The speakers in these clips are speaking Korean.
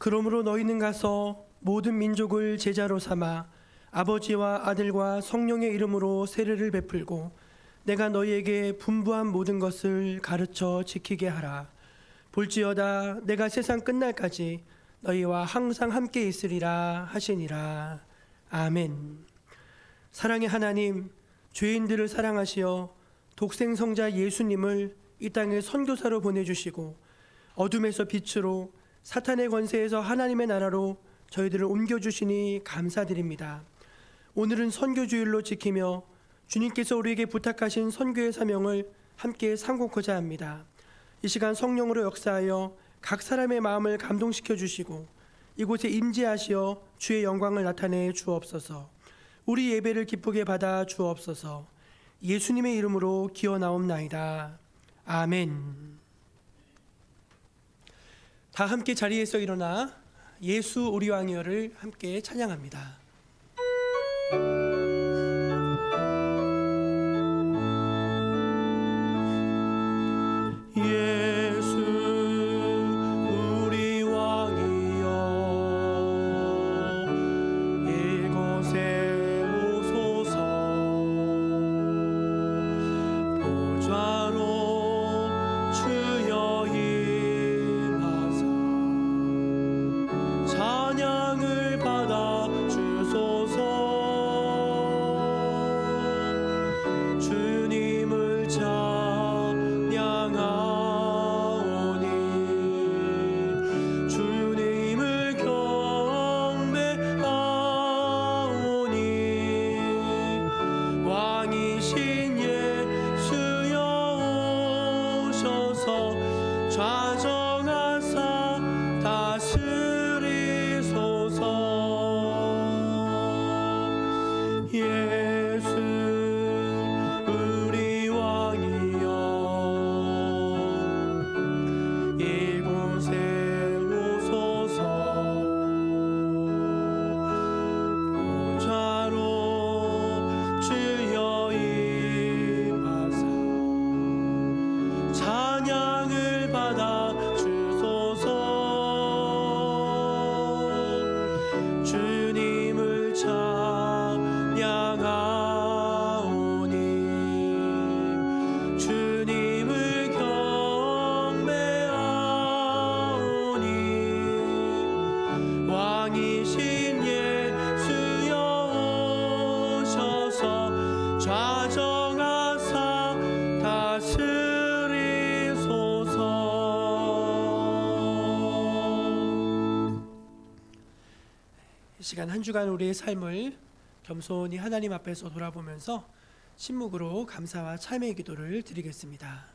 그러므로 너희는 가서 모든 민족을 제자로 삼아 아버지와 아들과 성령의 이름으로 세례를 베풀고 내가 너희에게 분부한 모든 것을 가르쳐 지키게 하라. 볼지어다 내가 세상 끝날까지 너희와 항상 함께 있으리라 하시니라. 아멘. 사랑의 하나님, 죄인들을 사랑하시어 독생성자 예수님을 이 땅에 선교사로 보내주시고 어둠에서 빛으로 사탄의 권세에서 하나님의 나라로 저희들을 옮겨주시니 감사드립니다. 오늘은 선교주일로 지키며 주님께서 우리에게 부탁하신 선교의 사명을 함께 상고하고자 합니다. 이 시간 성령으로 역사하여 각 사람의 마음을 감동시켜 주시고 이곳에 임재하시어 주의 영광을 나타내 주옵소서. 우리 예배를 기쁘게 받아 주옵소서. 예수님의 이름으로 기어나옵나이다. 아멘. 다 함께 자리에서 일어나 예수 우리 왕이여를 함께 찬양합니다. 예수 우리 왕이여 이곳에 오소서. 보좌로 주여 임하사 찬양을 받아 주소서. 주님을 찬양하오니 주님을 경배하오니 왕이신 예수여 오셔서 좌정하사 다스리소서. 예수 우리 왕이여 이곳에 오소서. 보좌로 주여 임하사 찬양을 받아 주소서. 주님을 찬양하오니 주님을 경배하오니 왕이신 예수여 오셔서 좌정하사 다스리소서. 이 시간 한 주간 우리의 삶을 겸손히 하나님 앞에서 돌아보면서 침묵으로 감사와 참회의 기도를 드리겠습니다.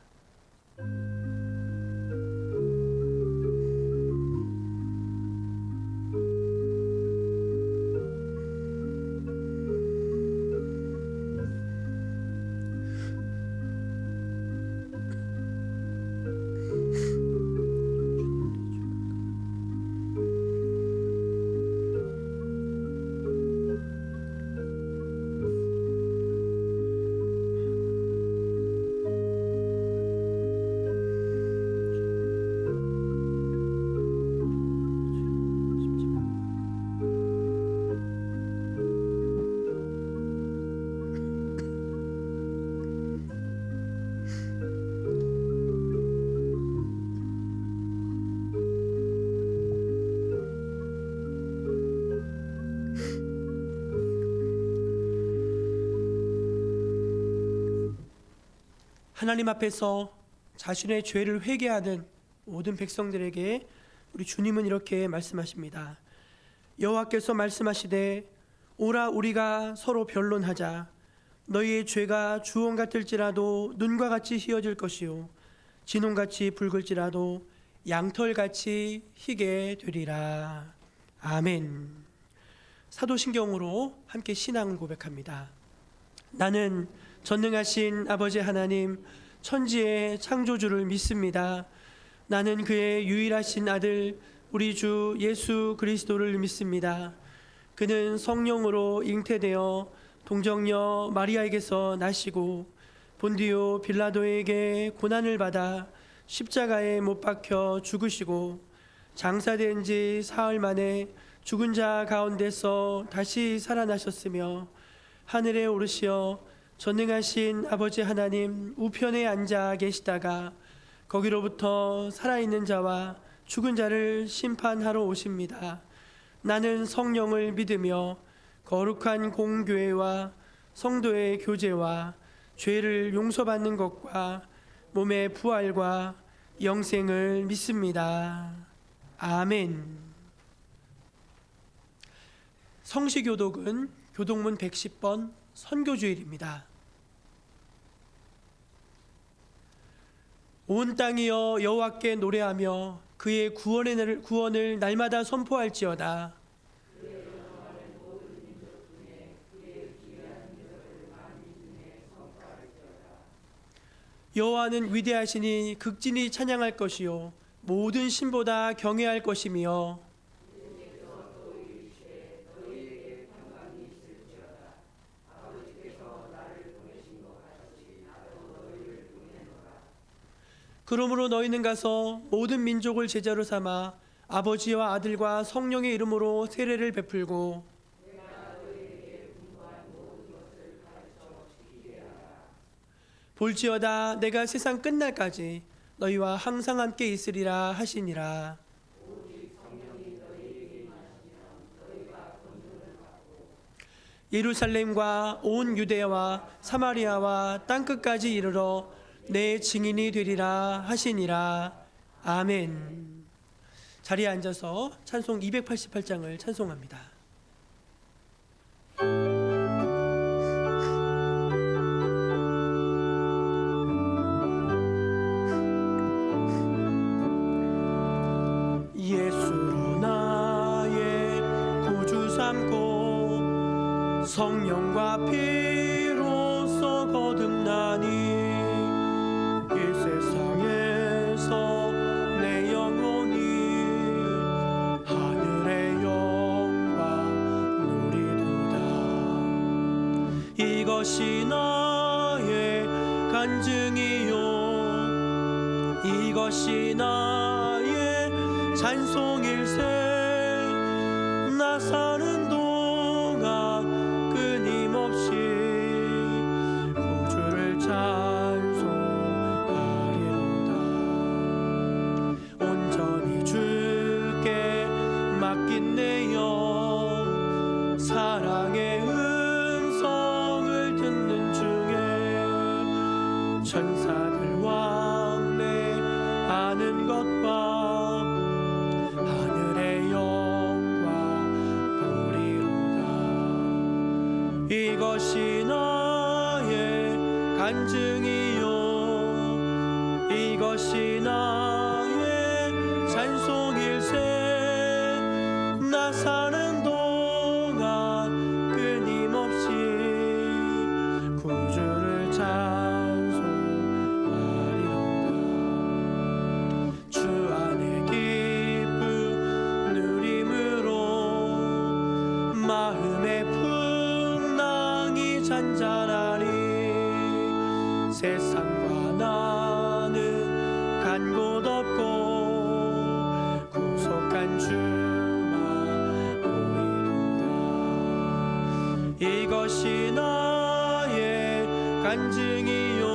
하나님 앞에서 자신의 죄를 회개하는 모든 백성들에게 우리 주님은 이렇게 말씀하십니다. 여호와께서 말씀하시되 오라 우리가 서로 변론하자. 너희의 죄가 주홍 같을지라도 눈과 같이 희어질 것이요 진홍같이 붉을지라도 양털같이 희게 되리라. 아멘. 사도신경으로 함께 신앙을 고백합니다. 나는 전능하신 아버지 하나님 천지의 창조주를 믿습니다. 나는 그의 유일하신 아들 우리 주 예수 그리스도를 믿습니다. 그는 성령으로 잉태되어 동정녀 마리아에게서 나시고 본디오 빌라도에게 고난을 받아 십자가에 못 박혀 죽으시고 장사된 지 사흘 만에 죽은 자 가운데서 다시 살아나셨으며 하늘에 오르시어 전능하신 아버지 하나님 우편에 앉아 계시다가 거기로부터 살아있는 자와 죽은 자를 심판하러 오십니다. 나는 성령을 믿으며 거룩한 공교회와 성도의 교제와 죄를 용서받는 것과 몸의 부활과 영생을 믿습니다. 아멘. 성시교독은 교독문 110번 선교주일입니다. 온 땅이여 여호와께 노래하며 그의 구원을 날마다 선포할지어다. 여호와는 위대하시니 극진히 찬양할 것이요 모든 신보다 경외할 것이며 그러므로 너희는 가서 모든 민족을 제자로 삼아 아버지와 아들과 성령의 이름으로 세례를 베풀고 볼지어다 내가 세상 끝날까지 너희와 항상 함께 있으리라 하시니라. 예루살렘과 온 유대와 사마리아와 땅끝까지 이르러 내 증인이 되리라 하시니라. 아멘. 자리에 앉아서 찬송 288장을 찬송합니다. 예수로 나의 구주 삼고 성령과 피로써 거듭나니 이 세상에서 내 영혼이 하늘의 영광 누리도다. 이것이 나의 간증이요 이것이 나의 찬송일세. 나 사는 동안 끊임없이 구주를 찬송하리로다. 온전히 주께 맡긴 내 영 사랑의 음성을 듣는 중에 천사들 왕래 하는 것과 이것이 나의 간증이요 이것이 나의 찬송일세. 나 사는 동안 끊임없이 구주를 찬송하리로다. 주 안에 기쁨 누림으로 마음의 잔잔하니 세상과 나는 간 곳 없고 구속한 주만 보이도다. 이것이 나의 간증이요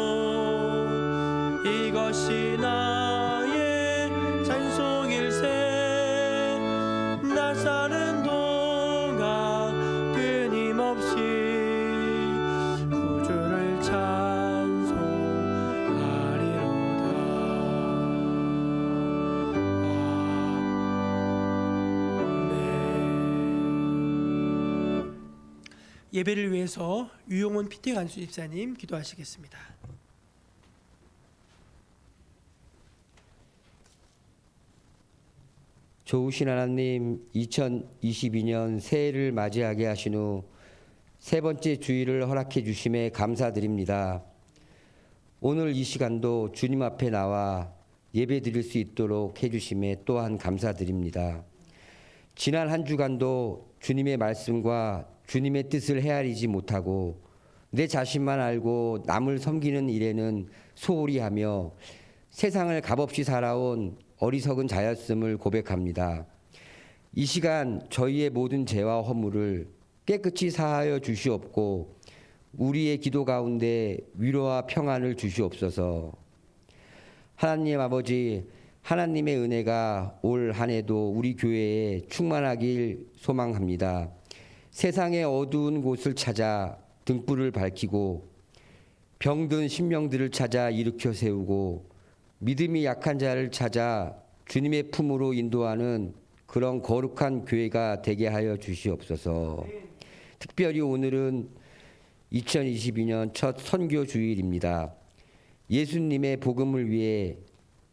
이것이 나의 찬송일세. 나 사는 동안 끊임없이 예배를 위해서 유용훈 PT 간수 집사님 기도하시겠습니다. 좋으신 하나님, 2022년 새해를 맞이하게 하신 후 세 번째 주일을 허락해 주심에 감사드립니다. 오늘 이 시간도 주님 앞에 나와 예배 드릴 수 있도록 해주심에 또한 감사드립니다. 지난 한 주간도 주님의 말씀과 주님의 뜻을 헤아리지 못하고 내 자신만 알고 남을 섬기는 일에는 소홀히 하며 세상을 값없이 살아온 어리석은 자였음을 고백합니다. 이 시간 저희의 모든 죄와 허물을 깨끗이 사하여 주시옵고 우리의 기도 가운데 위로와 평안을 주시옵소서. 하나님 아버지, 하나님의 은혜가 올 한 해도 우리 교회에 충만하길 소망합니다. 세상의 어두운 곳을 찾아 등불을 밝히고 병든 심령들을 찾아 일으켜 세우고 믿음이 약한 자를 찾아 주님의 품으로 인도하는 그런 거룩한 교회가 되게 하여 주시옵소서. 특별히 오늘은 2022년 첫 선교 주일입니다. 예수님의 복음을 위해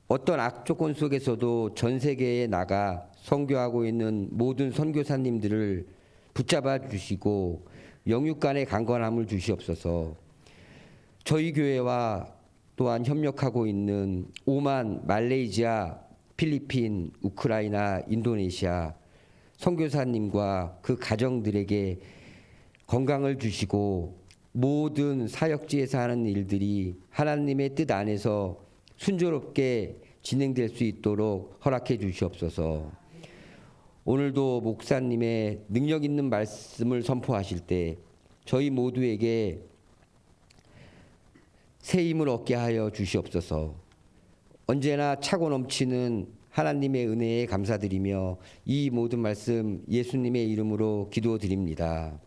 어떤 악조건 속에서도 전 세계에 나가 선교하고 있는 모든 선교사님들을 붙잡아 주시고 영육간의 강건함을 주시옵소서. 저희 교회와 또한 협력하고 있는 오만, 말레이시아, 필리핀, 우크라이나, 인도네시아 선교사님과 그 가정들에게 건강을 주시고 모든 사역지에서 하는 일들이 하나님의 뜻 안에서 순조롭게 진행될 수 있도록 허락해 주시옵소서. 오늘도 목사님의 능력 있는 말씀을 선포하실 때 저희 모두에게 새 힘을 얻게 하여 주시옵소서. 언제나 차고 넘치는 하나님의 은혜에 감사드리며 이 모든 말씀 예수님의 이름으로 기도드립니다.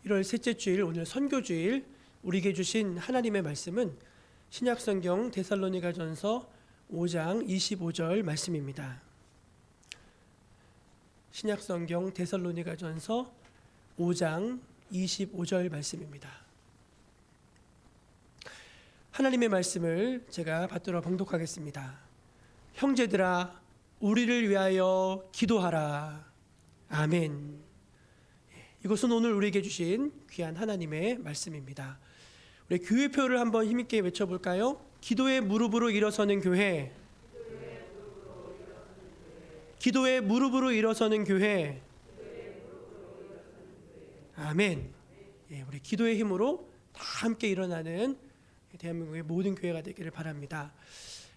(1월) 셋째 주일, 오늘 선교주일 우리에게 주신 하나님의 말씀은 신약성경 데살로니가전서 5장 25절 말씀입니다. 신약성경 데살로니가전서 5장 25절 말씀입니다. 하나님의 말씀을 제가 받들어 봉독하겠습니다. 형제들아, 우리를 위하여 기도하라. 아멘. 이것은 오늘 우리에게 주신 귀한 하나님의 말씀입니다. 우리 교회표를 한번 힘있게 외쳐볼까요? 기도의 무릎으로 일어서는 교회. 기도의 무릎으로 일어서는 교회. 아멘. 예, 우리 기도의 힘으로 다 함께 일어나는 대한민국의 모든 교회가 되기를 바랍니다.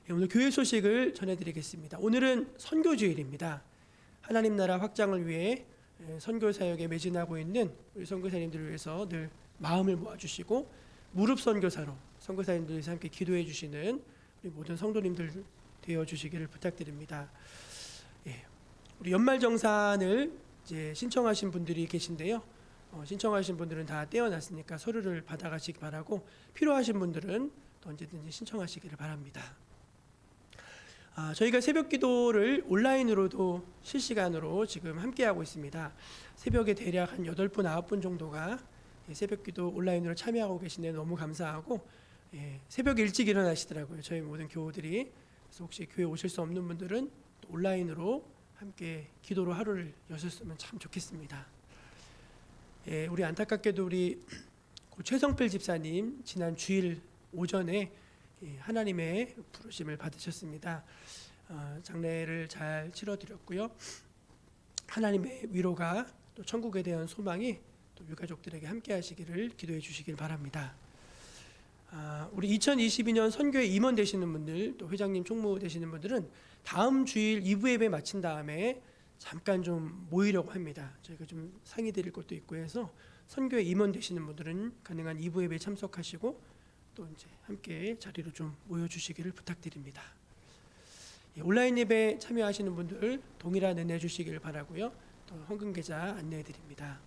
예, 오늘 교회 소식을 전해드리겠습니다. 오늘은 선교주일입니다. 하나님 나라 확장을 위해 선교 사역에 매진하고 있는 우리 선교사님들을 위해서 늘 마음을 모아주시고 무릎 선교사로 선교사님들을 위해서 함께 기도해 주시는 우리 모든 성도님들 되어 주시기를 부탁드립니다. 예, 우리 연말정산을 이제 신청하신 분들이 계신데요. 신청하신 분들은 다 떼어놨으니까 서류를 받아가시기 바라고 필요하신 분들은 또 언제든지 신청하시기를 바랍니다. 저희가 새벽 기도를 온라인으로도 실시간으로 지금 함께하고 있습니다. 새벽에 대략 한 8분, 9분 정도가 새벽 기도 온라인으로 참여하고 계신데 너무 감사하고, 새벽에 일찍 일어나시더라고요. 저희 모든 교우들이. 그래서 혹시 교회 오실 수 없는 분들은 또 온라인으로 함께 기도로 하루를 여셨으면 참 좋겠습니다. 우리 안타깝게도 우리 최성필 집사님 지난 주일 오전에 하나님의 부르심을 받으셨습니다. 장례를 잘 치러드렸고요. 하나님의 위로가 또 천국에 대한 소망이 또 유가족들에게 함께하시기를 기도해 주시길 바랍니다. 우리 2022년 선교에 임원 되시는 분들, 또 회장님 총무 되시는 분들은 다음 주일 2부 예배 마친 다음에 잠깐 좀 모이려고 합니다. 저희가 좀 상의 드릴 것도 있고 해서 선교에 임원 되시는 분들은 가능한 2부 예배에 참석하시고 또 이제 함께 자리로 좀 모여주시기를 부탁드립니다. 온라인 예배 참여하시는 분들 동일한 은혜 주시기를 바라고요. 또 헌금 계좌 안내해 드립니다.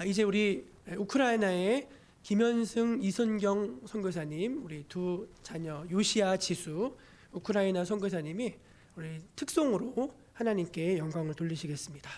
이제 우리 우크라이나의 김현승, 이선경 선교사님, 우리 두 자녀 요시아, 지수 우크라이나 선교사님이 우리 특송으로 하나님께 영광을 돌리시겠습니다.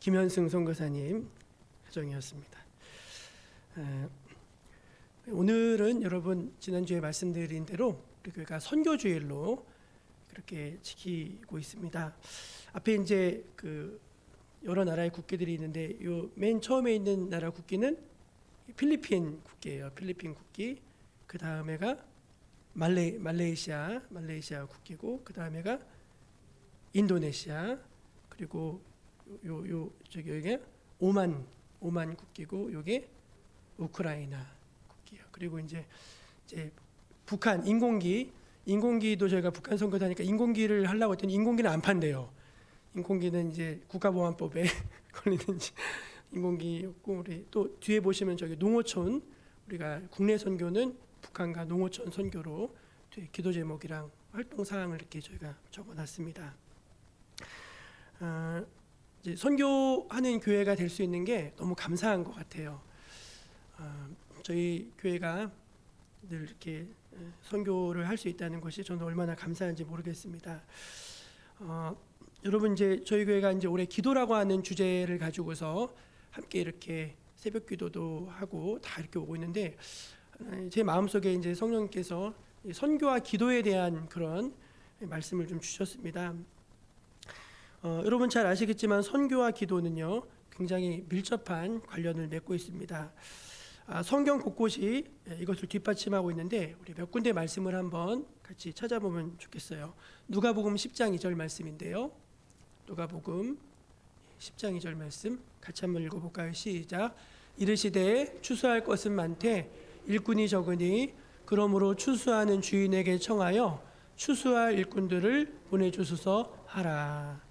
김현승 선교사님 가정이었습니다. 오늘은 여러분 지난주에 말씀드린 대로 우리 교회가 선교주일로 그렇게 지키고 있습니다. 앞에 이제 그 여러 나라의 국기들이 있는데 요 맨 처음에 있는 나라 국기는 필리핀 국기예요. 필리핀 국기. 그 다음에가 말레이시아 국기고, 그 다음에가 인도네시아, 그리고 여기 오만 국기고, 요게 우크라이나 국기예요. 그리고 이제 북한 인공기도 저희가 북한 선거다니까 인공기를 하려고 했더니 인공기는 안 판대요. 인공기는 이제 국가보안법에 걸리는 인공기였고, 우리 또 뒤에 보시면 저기 농어촌, 우리가 국내 선교는 북한과 농어촌 선교로 뒤에 기도 제목이랑 활동 사항을 이렇게 저희가 적어놨습니다. 이제 선교하는 교회가 될 수 있는 게 너무 감사한 것 같아요. 저희 교회가 늘 이렇게 선교를 할 수 있다는 것이 저는 얼마나 감사한지 모르겠습니다. 여러분 이제 저희 교회가 이제 올해 기도라고 하는 주제를 가지고서 함께 이렇게 새벽 기도도 하고 다 이렇게 오고 있는데, 제 마음속에 이제 성령님께서 선교와 기도에 대한 그런 말씀을 좀 주셨습니다. 여러분 잘 아시겠지만 선교와 기도는요 굉장히 밀접한 관련을 맺고 있습니다. 성경 곳곳이 이것을 뒷받침하고 있는데 우리 몇 군데 말씀을 한번 같이 찾아보면 좋겠어요. 누가복음 10장 2절 말씀인데요. 누가복음 10장 2절 말씀 같이 한번 읽어볼까요? 시작. 이르시되 추수할 것은 많되 일꾼이 적으니 그러므로 추수하는 주인에게 청하여 추수할 일꾼들을 보내주소서 하라.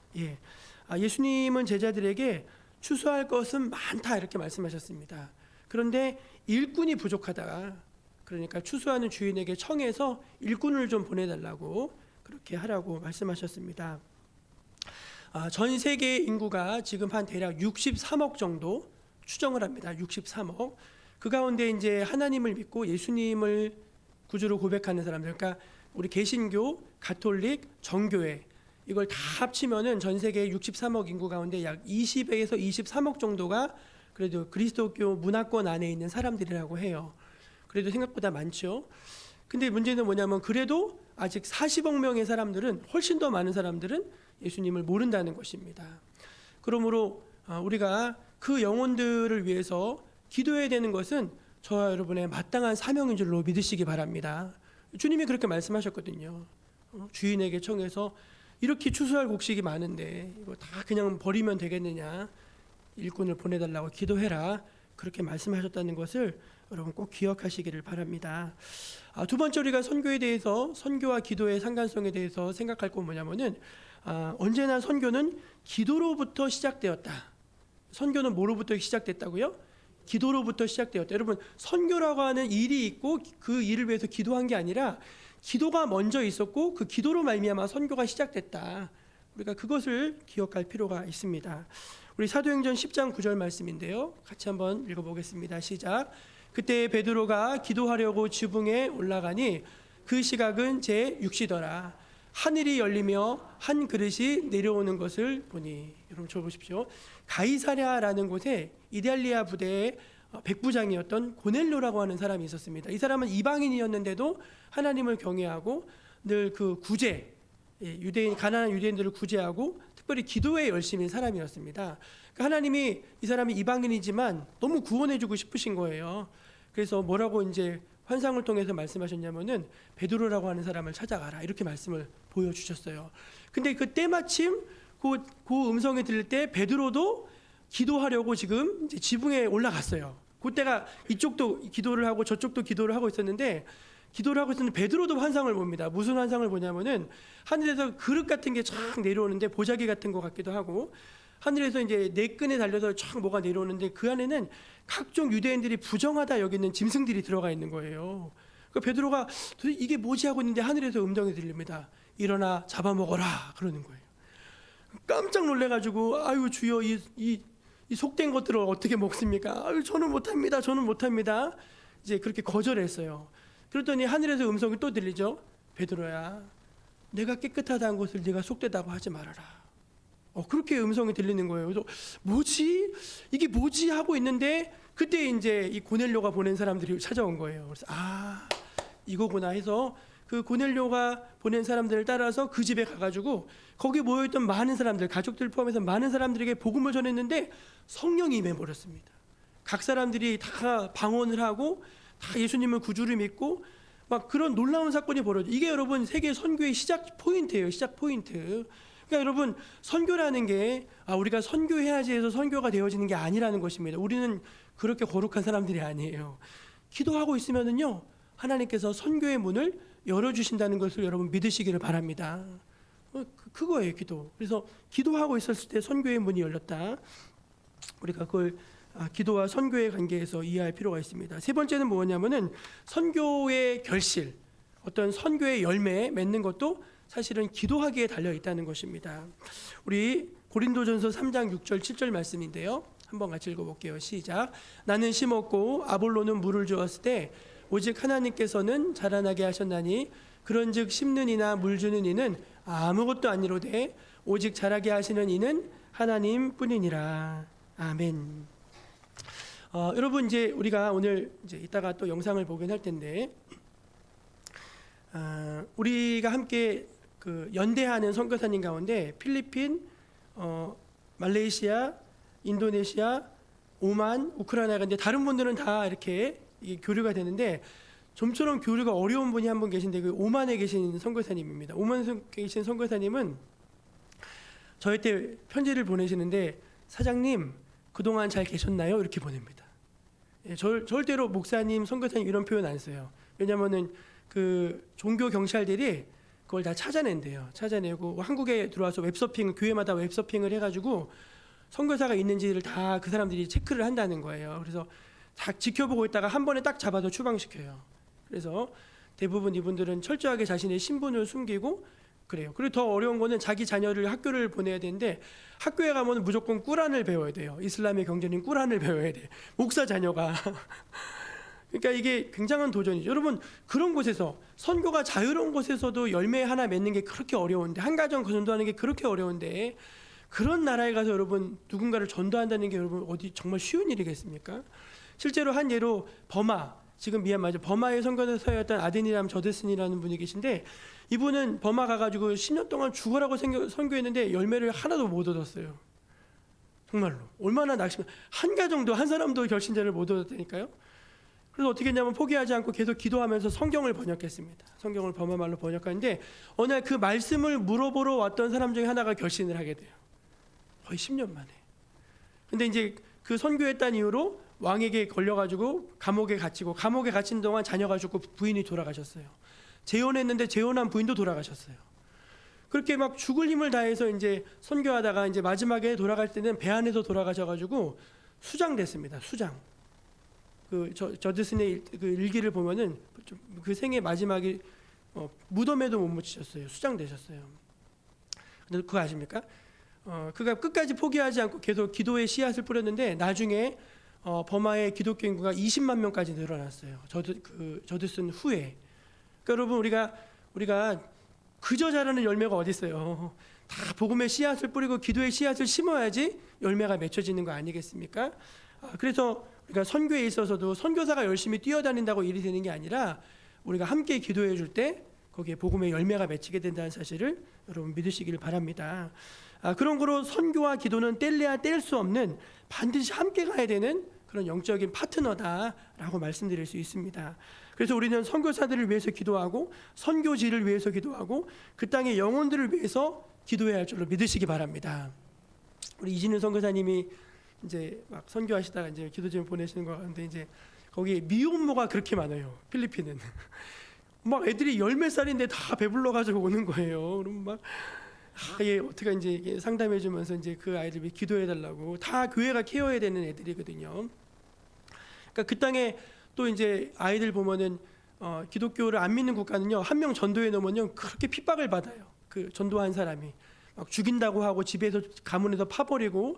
예수님은 제자들에게 추수할 것은 많다 이렇게 말씀하셨습니다. 그런데 일꾼이 부족하다. 그러니까 추수하는 주인에게 청해서 일꾼을 좀 보내달라고 그렇게 하라고 말씀하셨습니다. 전 세계 인구가 지금 한 대략 63억 정도 추정을 합니다. 63억. 그 가운데 이제 하나님을 믿고 예수님을 구주로 고백하는 사람들, 그러니까 우리 개신교, 가톨릭, 정교회 이걸 다 합치면은 전 세계 63억 인구 가운데 약 20에서 23억 정도가 그래도 그리스도교 문화권 안에 있는 사람들이라고 해요. 그래도 생각보다 많죠. 근데 문제는 뭐냐면 그래도 아직 40억 명의 사람들은, 훨씬 더 많은 사람들은 예수님을 모른다는 것입니다. 그러므로 우리가 그 영혼들을 위해서 기도해야 되는 것은 저와 여러분의 마땅한 사명인 줄로 믿으시기 바랍니다. 주님이 그렇게 말씀하셨거든요. 주인에게 청해서 이렇게 추수할 곡식이 많은데 이거 다 그냥 버리면 되겠느냐, 일꾼을 보내달라고 기도해라, 그렇게 말씀하셨다는 것을 여러분 꼭 기억하시기를 바랍니다. 두 번째 우리가 선교에 대해서, 선교와 기도의 상관성에 대해서 생각할 건 뭐냐면은 언제나 선교는 기도로부터 시작되었다. 선교는 뭐로부터 시작됐다고요? 기도로부터 시작되었다. 여러분 선교라고 하는 일이 있고 그 일을 위해서 기도한 게 아니라 기도가 먼저 있었고 그 기도로 말미암아 선교가 시작됐다. 우리가 그것을 기억할 필요가 있습니다. 우리 사도행전 10장 9절 말씀인데요. 같이 한번 읽어보겠습니다. 시작. 그때 베드로가 기도하려고 지붕에 올라가니 그 시각은 제 6시더라. 하늘이 열리며 한 그릇이 내려오는 것을 보니. 여러분 저 보십시오. 가이사랴라는 곳에 이달리아 부대의 백부장이었던 고넬료라고 하는 사람이 있었습니다. 이 사람은 이방인이었는데도 하나님을 경외하고 늘 그 구제, 유대인, 가난한 유대인들을 구제하고 특별히 기도에 열심인 사람이었습니다. 그러니까 하나님이 이 사람이 이방인이지만 너무 구원해주고 싶으신 거예요. 그래서 뭐라고 이제 환상을 통해서 말씀하셨냐면은 베드로라고 하는 사람을 찾아가라, 이렇게 말씀을 보여주셨어요. 근데 그 때마침 그 음성이 들릴 때 베드로도 기도하려고 지금 이제 지붕에 올라갔어요. 그때가 이쪽도 기도를 하고 저쪽도 기도를 하고 있었는데, 베드로도 환상을 봅니다. 무슨 환상을 보냐면은 하늘에서 그릇 같은 게 쫙 내려오는데, 보자기 같은 것 같기도 하고, 하늘에서 이제 네 끈에 달려서 쫙 뭐가 내려오는데 그 안에는 각종 유대인들이 부정하다 여기는 짐승들이 들어가 있는 거예요. 그 베드로가 도대체 이게 뭐지 하고 있는데 하늘에서 음성이 들립니다. 일어나 잡아먹어라, 그러는 거예요. 깜짝 놀래가지고 아유 주여, 이 속된 것들을 어떻게 먹습니까? 아유 저는 못합니다. 이제 그렇게 거절했어요. 그랬더니 하늘에서 음성이 또 들리죠. 베드로야, 내가 깨끗하다는 것을 네가 속되다고 하지 말아라. 그렇게 음성이 들리는 거예요. 그래서 뭐지? 이게 뭐지? 하고 있는데 그때 이제 이 고넬료가 보낸 사람들이 찾아온 거예요. 그래서 이거구나 해서 그 고넬료가 보낸 사람들을 따라서 그 집에 가가지고 거기 모여있던 많은 사람들, 가족들 포함해서 많은 사람들에게 복음을 전했는데 성령이 임해버렸습니다. 각 사람들이 다 방언을 하고 다 예수님을 구주를 믿고 막 그런 놀라운 사건이 벌어져. 이게 여러분 세계 선교의 시작 포인트예요. 시작 포인트. 그러니까 여러분 선교라는 게 우리가 선교해야지 해서 선교가 되어지는 게 아니라는 것입니다. 우리는 그렇게 거룩한 사람들이 아니에요. 기도하고 있으면은요 하나님께서 선교의 문을 열어주신다는 것을 여러분 믿으시기를 바랍니다. 그거예요 기도. 그래서 기도하고 있었을 때 선교의 문이 열렸다. 우리가 그걸 기도와 선교의 관계에서 이해할 필요가 있습니다. 세 번째는 뭐냐면은 선교의 결실, 어떤 선교의 열매 맺는 것도 사실은 기도하기에 달려 있다는 것입니다. 우리 고린도전서 3장 6절 7절 말씀인데요. 한번 같이 읽어볼게요. 시작. 나는 심었고 아볼로는 물을 주었을 때 오직 하나님께서는 자라나게 하셨나니 그런즉 심는 이나 물 주는 이는 아무것도 아니로되 오직 자라게 하시는 이는 하나님뿐이니라. 아멘. 여러분 이제 우리가 오늘 이제 이따가 또 영상을 보긴 할 텐데 우리가 함께 그 연대하는 선교사님 가운데 필리핀, 말레이시아, 인도네시아, 오만, 우크라이나가 이제 다른 분들은 다 이렇게 교류가 되는데 좀처럼 교류가 어려운 분이 한 분 계신데 그 오만에 계신 선교사님입니다. 오만에 계신 선교사님은 저한테 편지를 보내시는데 사장님 그동안 잘 계셨나요? 이렇게 보냅니다. 절대로 목사님, 선교사님 이런 표현 안 써요. 왜냐하면은 그 종교 경찰들이 그걸 다 찾아낸대요. 찾아내고 한국에 들어와서 웹서핑, 교회마다 웹서핑을 해가지고 선교사가 있는지를 다 그 사람들이 체크를 한다는 거예요. 그래서 다 지켜보고 있다가 한 번에 딱 잡아서 추방시켜요. 그래서 대부분 이분들은 철저하게 자신의 신분을 숨기고 그래요. 그리고 더 어려운 거는 자기 자녀를 학교를 보내야 되는데 학교에 가면 무조건 꾸란을 배워야 돼요. 이슬람의 경전인 꾸란을 배워야 돼. 목사 자녀가. 그러니까 이게 굉장한 도전이죠. 여러분 그런 곳에서 선교가 자유로운 곳에서도 열매 하나 맺는 게 그렇게 어려운데 한 가정 전도하는 게 그렇게 어려운데 그런 나라에 가서 여러분 누군가를 전도한다는 게 여러분 어디 정말 쉬운 일이겠습니까? 실제로 한 예로 버마, 지금 미얀마죠. 버마의 선교사였던 아데니람 저드슨이라는 분이 계신데 이분은 버마 가가지고 10년 동안 죽어라고 선교했는데 열매를 하나도 못 얻었어요. 정말로 얼마나 낙심. 한 가정도 한 사람도 결신자를 못 얻었다니까요. 그래서 어떻게 했냐면 포기하지 않고 계속 기도하면서 성경을 번역했습니다. 성경을 버마 말로 번역하는데 어느 날 그 말씀을 물어보러 왔던 사람 중에 하나가 결신을 하게 돼요. 거의 10년 만에. 근데 이제 그 선교했다는 이유로 왕에게 걸려가지고 감옥에 갇히고 감옥에 갇힌 동안 자녀가 죽고 부인이 돌아가셨어요. 재혼했는데 재혼한 부인도 돌아가셨어요. 그렇게 막 죽을 힘을 다해서 이제 선교하다가 이제 마지막에 돌아갈 때는 배 안에서 돌아가셔가지고 수장됐습니다. 수장. 그 저드슨의 그 일기를 보면은 그 생애 마지막에 무덤에도 못 묻히셨어요. 수장되셨어요. 근데 그거 아십니까? 그가 끝까지 포기하지 않고 계속 기도의 씨앗을 뿌렸는데 나중에 버마의 기독교 인구가 20만 명까지 늘어났어요. 저드슨 후에. 그러니까 여러분 우리가 그저 자라는 열매가 어디 있어요? 다 복음의 씨앗을 뿌리고 기도의 씨앗을 심어야지 열매가 맺혀지는 거 아니겠습니까? 그래서 우리가 선교에 있어서도 선교사가 열심히 뛰어다닌다고 일이 되는 게 아니라 우리가 함께 기도해 줄 때 거기에 복음의 열매가 맺히게 된다는 사실을 여러분 믿으시길 바랍니다. 그런 거로 선교와 기도는 뗄래야 뗄 수 없는 반드시 함께 가야 되는 그런 영적인 파트너다라고 말씀드릴 수 있습니다. 그래서 우리는 선교사들을 위해서 기도하고 선교지를 위해서 기도하고 그 땅의 영혼들을 위해서 기도해야 할 줄로 믿으시기 바랍니다. 우리 이진우 선교사님이 이제 막 선교하시다가 이제 기도 제목 보내시는 거 같은데 이제 거기 미혼모가 그렇게 많아요. 필리핀은 막 애들이 10몇 살인데 다 배불러 가지고 오는 거예요. 그럼 막 예, 어떻게 이제 상담해 주면서 이제 그 아이들 위해 기도해 달라고. 다 교회가 케어해야 되는 애들이거든요. 그러니까 그 땅에 또 이제 아이들 보면은 기독교를 안 믿는 국가는요, 한 명 전도해 놓으면요 그렇게 핍박을 받아요. 그 전도한 사람이 막 죽인다고 하고 집에서 가문에서 파버리고.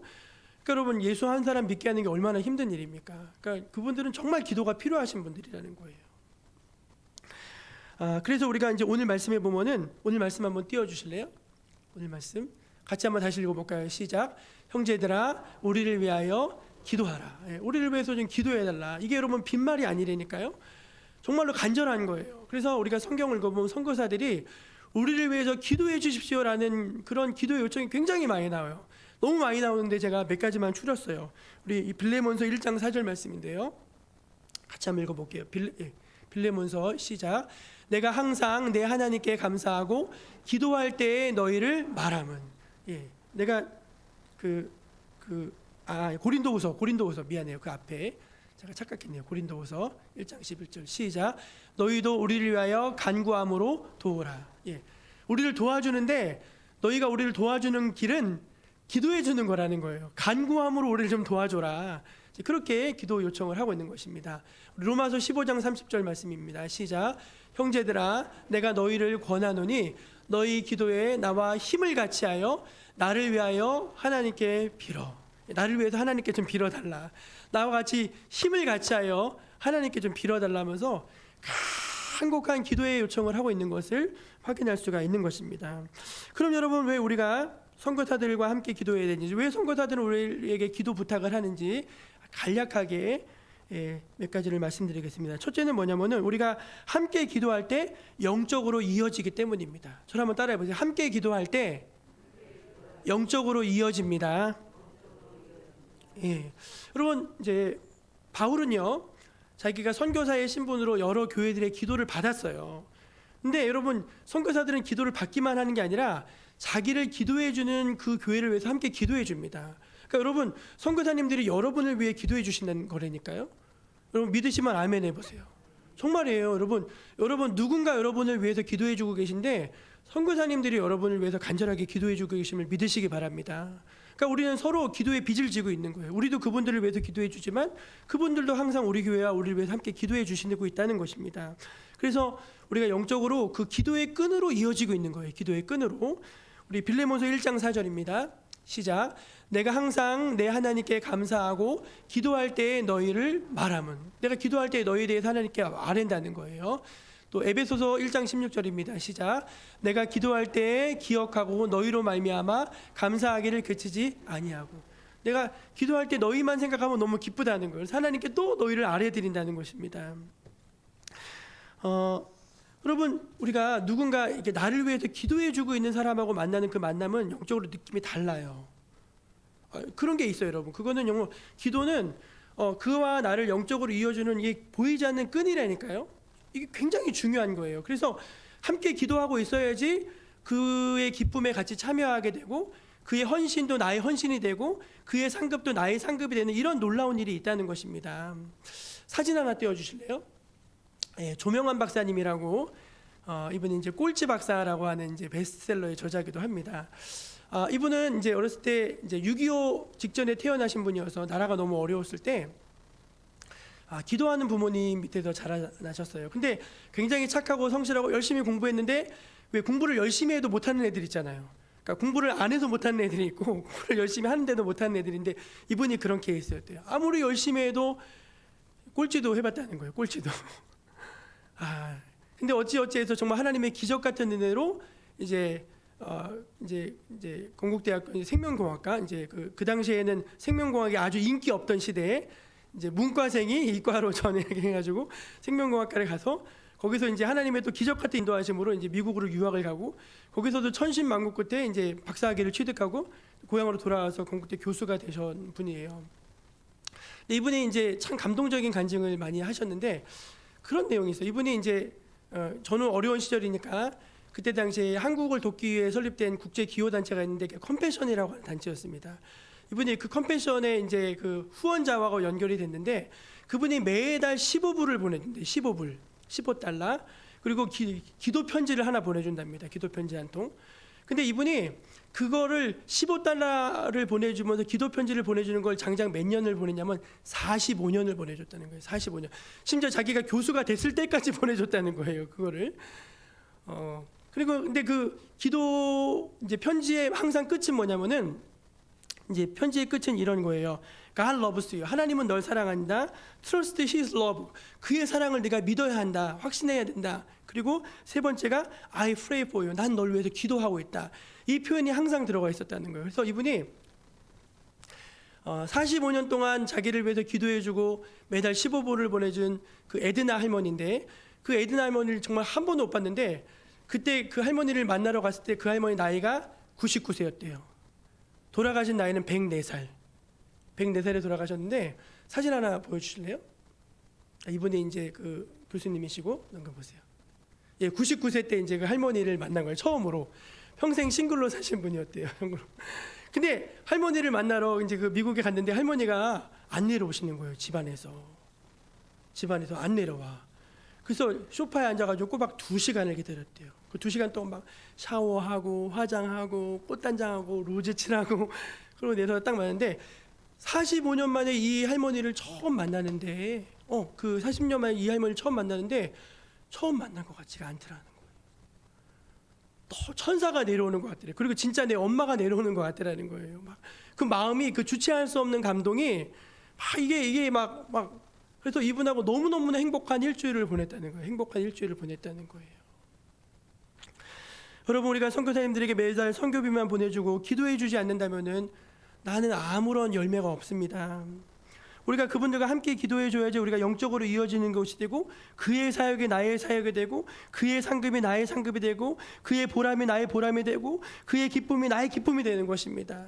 그러니까 여러분 예수 한 사람 믿게 하는 게 얼마나 힘든 일입니까? 그러니까 그분들은 정말 기도가 필요하신 분들이라는 거예요. 그래서 우리가 이제 오늘 말씀에 보면은 오늘 말씀 한번 띄워 주실래요? 오늘 말씀 같이 한번 다시 읽어볼까요? 시작. 형제들아, 우리를 위하여 기도하라. 예, 우리를 위해서 좀 기도해달라. 이게 여러분 빈말이 아니라니까요. 정말로 간절한 거예요. 그래서 우리가 성경을 읽어보면 선교사들이 우리를 위해서 기도해 주십시오라는 그런 기도의 요청이 굉장히 많이 나와요. 너무 많이 나오는데 제가 몇 가지만 추렸어요. 우리 이 빌레몬서 1장 4절 말씀인데요. 같이 한번 읽어볼게요. 빌레몬서 시작. 내가 항상 내 하나님께 감사하고 기도할 때에 너희를 말함은. 내가 고린도후서 미안해요. 그 앞에 제가 착각했네요. 고린도후서 1장 11절 시작. 너희도 우리를 위하여 간구함으로 도우라. 우리를 도와주는데 너희가 우리를 도와주는 길은 기도해 주는 거라는 거예요. 간구함으로 우리를 좀 도와줘라. 그렇게 기도 요청을 하고 있는 것입니다. 로마서 15장 30절 말씀입니다. 시작. 형제들아, 내가 너희를 권하노니 너희 기도에 나와 힘을 같이하여 나를 위하여 하나님께 빌어. 나를 위해서 하나님께 좀 빌어달라. 나와 같이 힘을 같이하여 하나님께 좀 빌어달라면서 간곡한 기도의 요청을 하고 있는 것을 확인할 수가 있는 것입니다. 그럼 여러분, 왜 우리가 선교사들과 함께 기도해야 되는지, 왜 선교사들은 우리에게 기도 부탁을 하는지 간략하게 몇 가지를 말씀드리겠습니다. 첫째는 뭐냐면은 우리가 함께 기도할 때 영적으로 이어지기 때문입니다. 저를 한번 따라해 보세요. 함께 기도할 때 영적으로 이어집니다. 여러분, 이제 바울은요, 자기가 선교사의 신분으로 여러 교회들의 기도를 받았어요. 근데 여러분, 선교사들은 기도를 받기만 하는 게 아니라 자기를 기도해 주는 그 교회를 위해서 함께 기도해 줍니다. 그러니까 여러분, 선교사님들이 여러분을 위해 기도해 주신다는 거라니까요. 여러분 믿으시면 아멘 해보세요. 정말이에요. 여러분 누군가 여러분을 위해서 기도해 주고 계신데 선교사님들이 여러분을 위해서 간절하게 기도해 주고 계심을 믿으시기 바랍니다. 그러니까 우리는 서로 기도의 빚을 지고 있는 거예요. 우리도 그분들을 위해서 기도해 주지만 그분들도 항상 우리 교회와 우리를 위해서 함께 기도해 주시고 있다는 것입니다. 그래서 우리가 영적으로 그 기도의 끈으로 이어지고 있는 거예요. 기도의 끈으로. 우리 빌레몬서 1장 4절입니다. 시작. 내가 항상 내 하나님께 감사하고 기도할 때에 너희를 말함은. 내가 기도할 때 너희에 대해서 하나님께 말한다는 거예요. 또 에베소서 1장 16절입니다. 시작. 내가 기도할 때에 기억하고 너희로 말미암아 감사하기를 그치지 아니하고. 내가 기도할 때 너희만 생각하면 너무 기쁘다는 거예요. 하나님께 또 너희를 아뢰드린다는 것입니다. 여러분, 우리가 누군가 이렇게 나를 위해서 기도해주고 있는 사람하고 만나는 그 만남은 영적으로 느낌이 달라요. 그런 게 있어요, 여러분. 그거는 기도는 그와 나를 영적으로 이어주는 이 보이지 않는 끈이라니까요. 이게 굉장히 중요한 거예요. 그래서 함께 기도하고 있어야지 그의 기쁨에 같이 참여하게 되고 그의 헌신도 나의 헌신이 되고 그의 상급도 나의 상급이 되는 이런 놀라운 일이 있다는 것입니다. 사진 하나 띄워주실래요? 조명환 박사님이라고 이분이 이제 꼴찌 박사라고 하는 이제 베스트셀러의 저자기도 합니다. 이분은 이제 어렸을 때 이제 6.25 직전에 태어나신 분이어서 나라가 너무 어려웠을 때 기도하는 부모님 밑에서 자라나셨어요. 근데 굉장히 착하고 성실하고 열심히 공부했는데 왜 공부를 열심히 해도 못하는 애들 있잖아요. 그러니까 공부를 안 해서 못하는 애들이 있고 공부를 열심히 하는데도 못하는 애들인데 이분이 그런 케이스였대요. 아무리 열심히 해도 꼴찌도 해봤다는 거예요. 꼴찌도. 근데 어찌해서 정말 하나님의 기적 같은 은혜로 이제 건국대학교 생명공학과 그 당시에는 생명공학이 아주 인기 없던 시대에 이제 문과생이 이과로 전해가지고 생명공학과를 가서 거기서 이제 하나님의 또 기적 같은 인도하심으로 이제 미국으로 유학을 가고 거기서도 천신만고 끝에 이제 박사학위를 취득하고 고향으로 돌아와서 건국대 교수가 되신 분이에요. 근데 이분이 이제 참 감동적인 간증을 많이 하셨는데 그런 내용이 있어요. 이분이 이제 저는 어려운 시절이니까 그때 당시에 한국을 돕기 위해 설립된 국제 기호 단체가 있는데 컴패션이라고 하는 단체였습니다. 이분이 그 컴패션에 이제 그 후원자와 연결이 됐는데 그분이 매달 15불을 보내준대. 15달러. 그리고 기도 편지를 하나 보내준답니다. 기도 편지 한 통. 근데 이분이 그거를 15달러를 보내주면서 기도 편지를 보내주는 걸 장장 몇 년을 보냈냐면 45년을 보내줬다는 거예요. 45년. 심지어 자기가 교수가 됐을 때까지 보내줬다는 거예요. 그거를. 그리고 근데 그 기도 이제 편지의 항상 끝은 뭐냐면은 이제 편지의 끝은 이런 거예요. God loves you. 하나님은 널 사랑한다. Trust His love. 그의 사랑을 네가 믿어야 한다. 확신해야 된다. 그리고 세 번째가 I pray for you. 난 널 위해서 기도하고 있다. 이 표현이 항상 들어가 있었다는 거예요. 그래서 이분이 45년 동안 자기를 위해서 기도해주고 매달 15불을 보내준 그 에드나 할머니인데, 그 에드나 할머니를 정말 한 번도 못 봤는데, 그때 그 할머니를 만나러 갔을 때 그 할머니 나이가 99세였대요. 돌아가신 나이는 104살. 104살에 돌아가셨는데, 사진 하나 보여주실래요? 이분이 이제 그 교수님이시고, 이거 보세요. 예, 99세 때 이제 그 할머니를 만난 거예요. 처음으로. 평생 싱글로 사신 분이었대요. 근데 할머니를 만나러 이제 그 미국에 갔는데 할머니가 안 내려오시는 거예요. 집안에서 안 내려와. 그래서 소파에 앉아가지고 꼬박 2시간을 기다렸대요. 그 2시간 동안 막 샤워하고 화장하고 꽃단장하고 로즈 칠하고 그러고 내서 딱 만났는데 45년 만에 이 할머니를 처음 만나는데 그 40년 만에 이 할머니를 처음 만나는데 처음 만난 것 같지가 않더라는 거예요. 천사가 내려오는 것 같더래. 그리고 진짜 내 엄마가 내려오는 것 같더라는 거예요. 막 그 마음이 그 주체할 수 없는 감동이 막 이게 막 그래서 이분하고 너무너무나 행복한 일주일을 보냈다는 거예요. 행복한 일주일을 보냈다는 거예요. 여러분, 우리가 선교사님들에게 매달 선교비만 보내주고 기도해주지 않는다면은 나는 아무런 열매가 없습니다. 우리가 그분들과 함께 기도해줘야지 우리가 영적으로 이어지는 것이 되고, 그의 사역이 나의 사역이 되고, 그의 상급이 나의 상급이 되고, 그의 보람이 나의 보람이 되고, 그의 기쁨이 나의 기쁨이 되는 것입니다.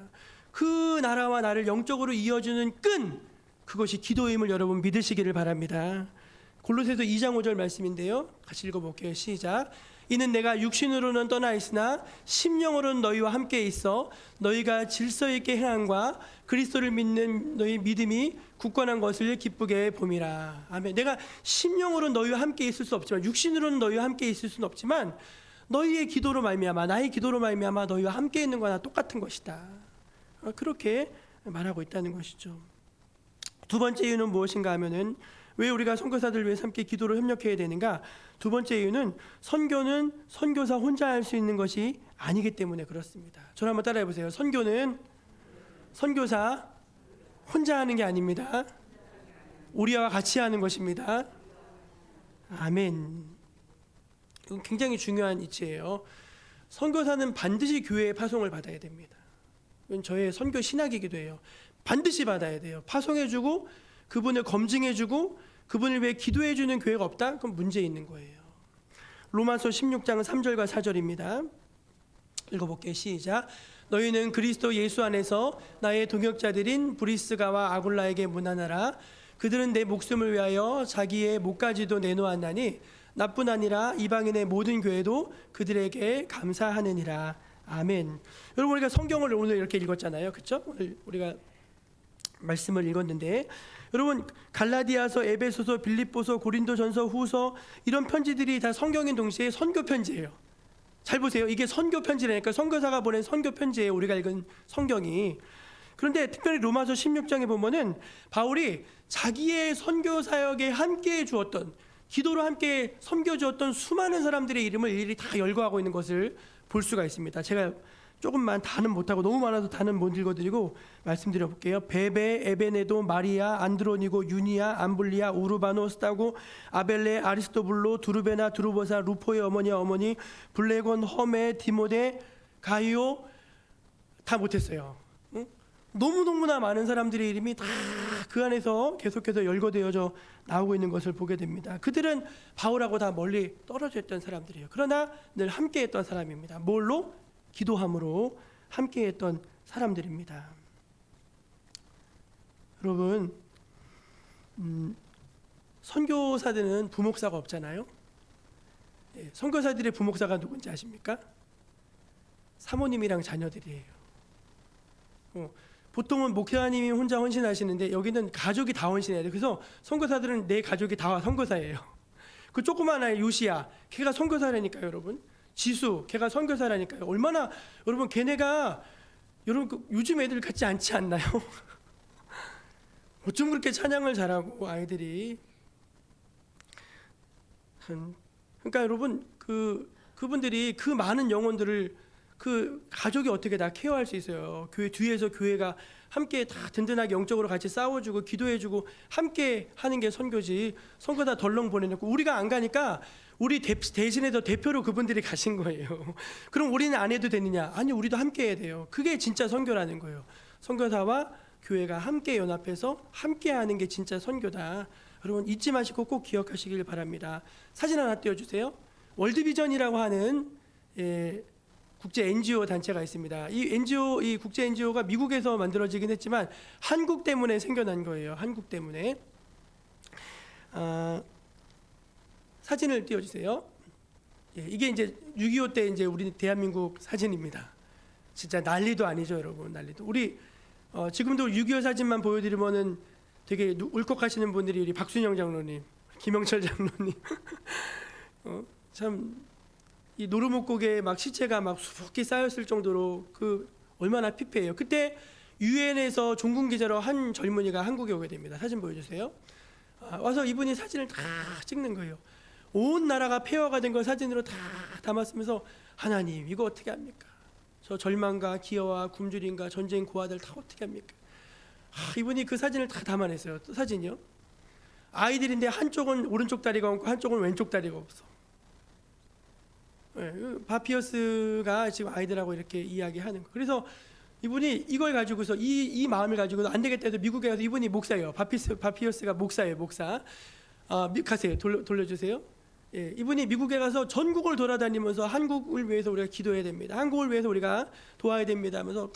그 나라와 나를 영적으로 이어주는 끈, 그것이 기도임을 여러분 믿으시기를 바랍니다. 골로새서 2장 5절 말씀인데요. 같이 읽어볼게요. 시작. 이는 내가 육신으로는 떠나 있으나 심령으로는 너희와 함께 있어 너희가 질서 있게 행함과 그리스도를 믿는 너희 믿음이 굳건한 것을 기쁘게 봄이라. 아멘. 내가 심령으로는 너희와 함께 있을 수 없지만, 육신으로는 너희와 함께 있을 수는 없지만, 너희의 기도로 말미암아, 나의 기도로 말미암아 너희와 함께 있는 거나 똑같은 것이다. 그렇게 말하고 있다는 것이죠. 두 번째 이유는 무엇인가 하면은, 왜 우리가 선교사들 위해 함께 기도로 협력해야 되는가? 두 번째 이유는 선교는 선교사 혼자 할 수 있는 것이 아니기 때문에 그렇습니다. 저를 한번 따라해 보세요. 선교는 선교사 혼자 하는 게 아닙니다. 우리와 같이 하는 것입니다. 아멘. 이건 굉장히 중요한 이치예요. 선교사는 반드시 교회의 파송을 받아야 됩니다. 이건 저의 선교 신학이기도 해요. 반드시 받아야 돼요. 파송해주고 그분을 검증해주고 그분을 위해 기도해주는 교회가 없다? 그럼 문제 있는 거예요. 로마서 16장 3절과 4절입니다. 읽어볼게요. 시작. 너희는 그리스도 예수 안에서 나의 동역자들인 브리스가와 아굴라에게 문안하라. 그들은 내 목숨을 위하여 자기의 목까지도 내놓았나니 나뿐 아니라 이방인의 모든 교회도 그들에게 감사하느니라. 아멘. 여러분, 우리가 성경을 오늘 이렇게 읽었잖아요. 그렇죠? 오늘 우리가 말씀을 읽었는데, 여러분, 갈라디아서, 에베소서, 빌립보서, 고린도전서, 후서, 이런 편지들이 다 성경인 동시에 선교 편지예요. 잘 보세요. 이게 선교 편지라니까. 선교사가 보낸 선교 편지예요. 우리가 읽은 성경이. 그런데 특별히 로마서 16장에 보면은 바울이 자기의 선교 사역에 함께해 주었던, 기도로 함께 섬겨 주었던 수많은 사람들의 이름을 일일이 다 열거하고 있는 것을 볼 수가 있습니다. 제가 조금만 다는 못하고 너무 많아서 다는 못 읽어드리고 말씀드려 볼게요. 베베, 에베네도, 마리아, 안드로니고, 유니아, 암블리아, 우르바노, 스타고, 아벨레, 아리스토블로, 두르베나, 두르보사, 루포의 어머니, 블레곤, 허메, 디모데, 가이오, 다 못했어요. 응? 너무너무나 많은 사람들의 이름이 다 그 안에서 계속해서 열거되어져 나오고 있는 것을 보게 됩니다. 그들은 바울하고 다 멀리 떨어져 있던 사람들이에요. 그러나 늘 함께했던 사람입니다. 뭘로? 기도함으로 함께했던 사람들입니다. 여러분, 선교사들은 부목사가 없잖아요. 네, 선교사들의 부목사가 누군지 아십니까? 사모님이랑 자녀들이에요. 보통은 목사님이 혼자 헌신하시는데 여기는 가족이 다 헌신해야 돼요. 그래서 선교사들은 내 가족이 다 선교사예요. 그 조그만 아이 요시야, 걔가 선교사라니까요, 여러분. 지수, 걔가 선교사라니까요. 얼마나, 여러분, 걔네가 여러분 요즘 애들 같지 않지 않나요? 어쩜 그렇게 찬양을 잘하고 아이들이. 그러니까 여러분, 그분들이 그 많은 영혼들을 그 가족이 어떻게 다 케어할 수 있어요. 교회 뒤에서 교회가 함께 다 든든하게 영적으로 같이 싸워주고 기도해주고 함께 하는 게 선교지. 선교사 덜렁 보내놓고 우리가 안 가니까 우리 대신해서 대표로 그분들이 가신 거예요. 그럼 우리는 안 해도 되느냐? 아니, 우리도 함께 해야 돼요. 그게 진짜 선교라는 거예요. 선교사와 교회가 함께 연합해서 함께 하는 게 진짜 선교다. 여러분 잊지 마시고 꼭 기억하시길 바랍니다. 사진 하나 띄워주세요. 월드비전이라고 하는 국제 NGO 단체가 있습니다. 이 국제 NGO가 미국에서 만들어지긴 했지만 한국 때문에 생겨난 거예요. 한국 때문에. 사진을 띄워주세요. 이게 이제 6.25 때 이제 우리 대한민국 사진입니다. 진짜 난리도 아니죠, 여러분. 난리도. 우리 지금도 6.25 사진만 보여드리면은 되게 울컥하시는 분들이 우리 박순영 장로님, 김영철 장로님, 참 이 노루목곡에 막 시체가 막 수북히 쌓였을 정도로 그 얼마나 피폐해요. 그때 유엔에서 종군 기자로 한 젊은이가 한국에 오게 됩니다. 사진 보여주세요. 와서 이분이 사진을 다 찍는 거예요. 온 나라가 폐허가 된 걸 사진으로 다 담았으면서 하나님 이거 어떻게 합니까? 저 절망과 기어와 굶주림과 전쟁 고아들 다 어떻게 합니까? 이분이 그 사진을 다 담아냈어요. 또 사진이요. 아이들인데 한쪽은 오른쪽 다리가 없고 한쪽은 왼쪽 다리가 없어. 바피어스가 지금 아이들하고 이렇게 이야기하는 거. 그래서 이분이 이걸 가지고서 이 마음을 가지고 안 되겠다 해서 미국에 가서 이분이 목사예요. 바피어스가 목사예요. 목사. 가세요. 돌려주세요. 이분이 미국에 가서 전국을 돌아다니면서 한국을 위해서 우리가 기도해야 됩니다. 한국을 위해서 우리가 도와야 됩니다 하면서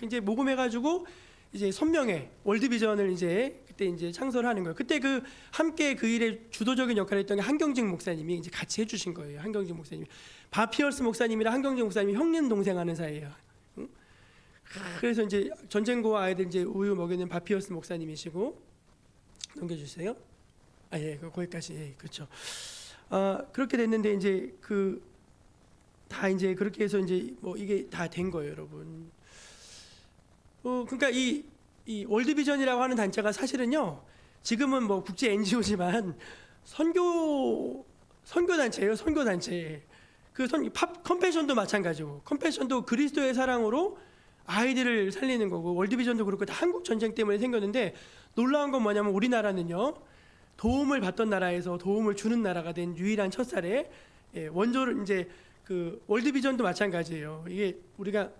이제 모금해가지고 이제 선명회 월드비전을 이제 그때 이제 창설하는 거예요. 그때 그 함께 그 일에 주도적인 역할을 했던 게 한경직 목사님이 이제 같이 해주신 거예요. 한경직 목사님이. 바피어스 목사님이랑 한경직 목사님이 형님 동생 하는 사이예요. 응? 그래서 이제 전쟁고아 아이들 이제 우유 먹이는 바피어스 목사님이시고. 넘겨주세요. 거기까지. 그렇죠. 그렇게 됐는데 이제 다 이제 그렇게 해서 이제 뭐 이게 다 된 거예요, 여러분. 그러니까 이 월드비전이라고 하는 단체가 사실은요, 지금은 뭐 국제 NGO지만 선교 단체예요, 선교 단체. 컴패션도 마찬가지고, 컴패션도 그리스도의 사랑으로 아이들을 살리는 거고, 월드비전도 그렇고 다 한국 전쟁 때문에 생겼는데 놀라운 건 뭐냐면 우리나라는요, 도움을 받던 나라에서 도움을 주는 나라가 된 유일한 첫사례. 원조를 이제 그 월드비전도 마찬가지예요. 이게 우리가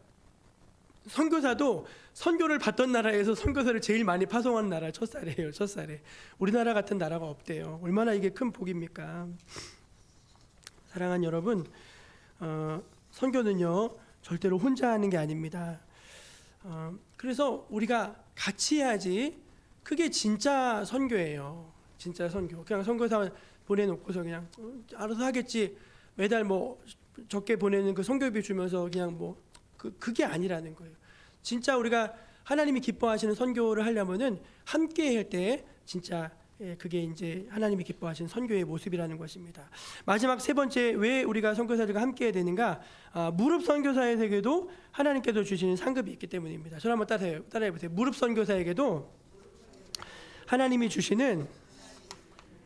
선교사도 선교를 받던 나라에서 선교사를 제일 많이 파송한 나라 첫사례예요. 첫사례. 우리나라 같은 나라가 없대요. 얼마나 이게 큰 복입니까? 사랑하는 여러분, 선교는요 절대로 혼자 하는 게 아닙니다. 그래서 우리가 같이 해야지 그게 진짜 선교예요. 진짜 선교. 그냥 선교사 보내놓고서 그냥 알아서 하겠지. 매달 뭐 적게 보내는 그 선교비 주면서 그냥 뭐 그게 아니라는 거예요. 진짜 우리가 하나님이 기뻐하시는 선교를 하려면은 함께 할 때 진짜 그게 이제 하나님이 기뻐하시는 선교의 모습이라는 것입니다. 마지막 세 번째, 왜 우리가 선교사들과 함께 해야 되는가? 무릎 선교사에게도 하나님께서 주시는 상급이 있기 때문입니다. 저를 한번 따라해 보세요. 무릎 선교사에게도 하나님이 주시는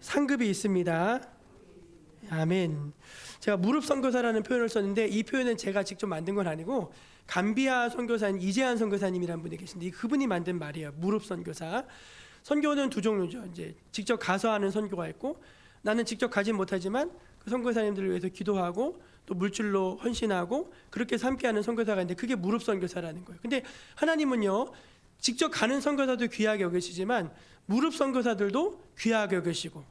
상급이 있습니다. 아멘. 제가 무릎 선교사라는 표현을 썼는데 이 표현은 제가 직접 만든 건 아니고 감비아 선교사님 이재한 선교사님이라는 분이 계신데 그분이 만든 말이에요. 무릎 선교사. 선교는 두 종류죠. 이제 직접 가서 하는 선교가 있고, 나는 직접 가진 못하지만 그 선교사님들을 위해서 기도하고 또 물질로 헌신하고 그렇게 해서 함께하는 선교사가 있는데 그게 무릎 선교사라는 거예요. 근데 하나님은요, 직접 가는 선교사도 귀하게 여기시지만 무릎 선교사들도 귀하게 여기시고,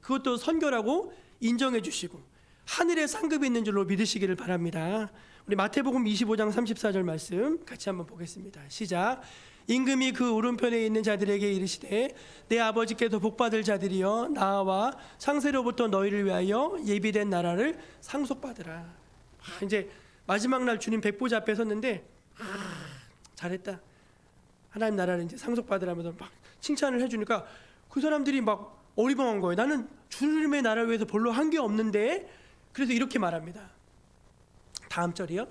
그것도 선교라고 인정해 주시고 하늘에 상급이 있는 줄로 믿으시기를 바랍니다. 우리 마태복음 25장 34절 말씀 같이 한번 보겠습니다. 시작. 임금이 그 오른편에 있는 자들에게 이르시되 내 아버지께서 복받을 자들이여 나와 상세로부터 너희를 위하여 예비된 나라를 상속받으라. 이제 마지막 날 주님 백보자 앞에 섰는데 잘했다. 하나님 나라를 이제 상속받으라면서 막 칭찬을 해주니까 그 사람들이 막 어리벙한 거예요. 나는 주님의 나라를 위해서 별로 한 게 없는데. 그래서 이렇게 말합니다. 다음 절이요.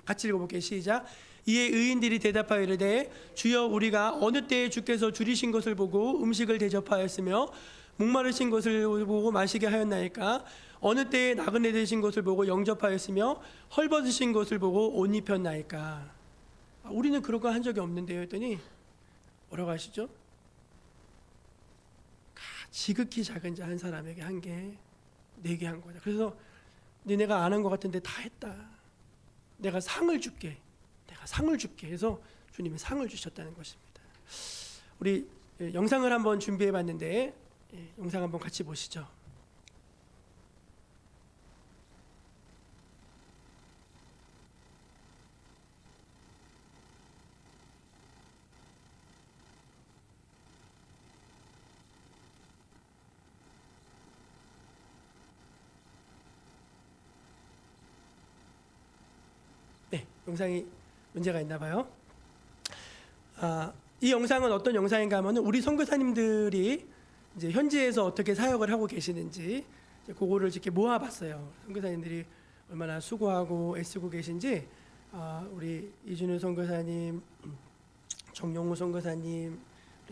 같이 읽어볼게요. 시작. 이에 의인들이 대답하여 이르되 주여 우리가 어느 때에 주께서 줄이신 것을 보고 음식을 대접하였으며 목마르신 것을 보고 마시게 하였나이까? 어느 때에 나그네 되신 것을 보고 영접하였으며 헐벗으신 것을 보고 옷 입혔나이까? 우리는 그런 거 한 적이 없는데요 했더니 뭐라고 하시죠? 지극히 작은 자 한 사람에게 한 게 내게 한 거다. 그래서 니네가 안 한 것 같은데 다 했다. 내가 상을 줄게. 내가 상을 줄게 해서 주님이 상을 주셨다는 것입니다. 우리 영상을 한번 준비해 봤는데 영상 한번 같이 보시죠. 네, 영상이 문제가 있나 봐요. 이 영상은 어떤 영상인가 하면은 우리 선교사님들이 이제 현지에서 어떻게 사역을 하고 계시는지 이제 그거를 이렇게 모아봤어요. 선교사님들이 얼마나 수고하고 애쓰고 계신지 우리 이준우 선교사님, 정용호 선교사님,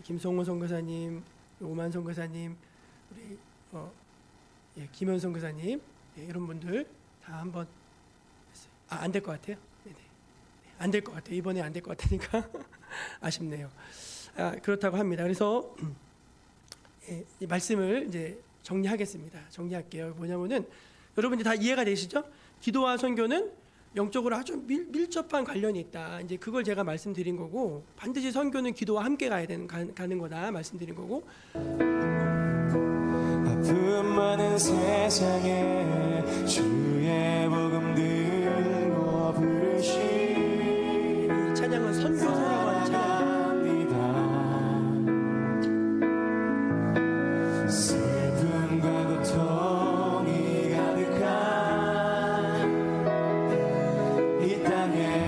김성호 선교사님, 오만 선교사님, 우리 김현 선교사님 이런 분들 다 한번 안 될 것 같아요. 네네. 안 될 것 같아요. 이번에 안 될 것 같으니까 아쉽네요. 그렇다고 합니다. 그래서 이 말씀을 이제 정리하겠습니다. 정리할게요. 뭐냐면은 여러분들 다 이해가 되시죠? 기도와 선교는 영적으로 아주 밀접한 관련이 있다. 이제 그걸 제가 말씀드린 거고 반드시 선교는 기도와 함께 가는 거다 말씀드린 거고. 아픔 많은 세상에 주의 복음 들고 부르시 이 찬양은 선교사라고 하는 찬양입니다. 슬픔과 고통이 가득한 이 땅에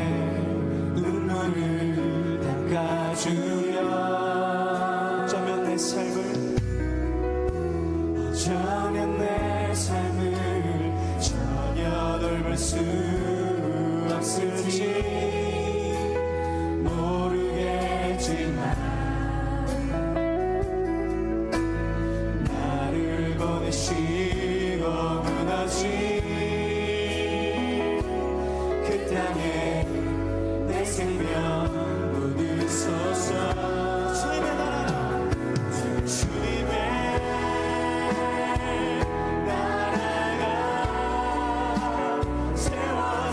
눈물을 닦아주며 어쩌면 내 삶을 전혀 돌볼 수 없을지 모르겠지만 나를 보내시고 무너진 그 땅에 내 생명 묻으소서. 주님의 나라 주님의 세워주소서.